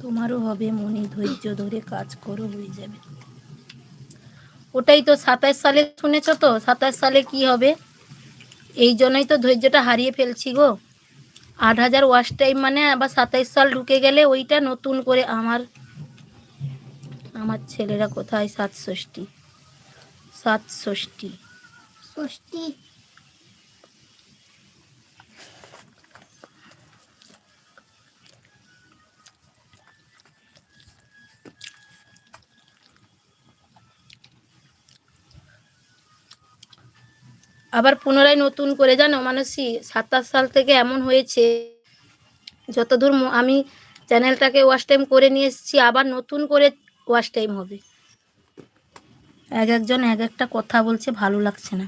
তোমারও হবে মনে, ধৈর্য ধরে কাজ করো, হয়ে যাবে। ওটাই তো 27 সালে শুনেছ তো, 27 সালে কি হবে? এই জন্যই তো ধৈর্যটা হারিয়ে ফেলছি গো। 8,000 ওয়াচ টাইম মানে আবার 27 সাল ঢুকে গেলে ওইটা নতুন করে আমার ছেলেরা কোথায়? 67 আবার পুনরায় নতুন করে, জানো মানসী, 27 সাল থেকে এমন হয়েছে, যতদূর আমি চ্যানেলটাকে ওয়াচ টাইম করে নিয়ে এসেছি, আবার নতুন করে ওয়াচ টাইম হবে। এক একজন এক একটা কথা বলছে, ভালো লাগছে না।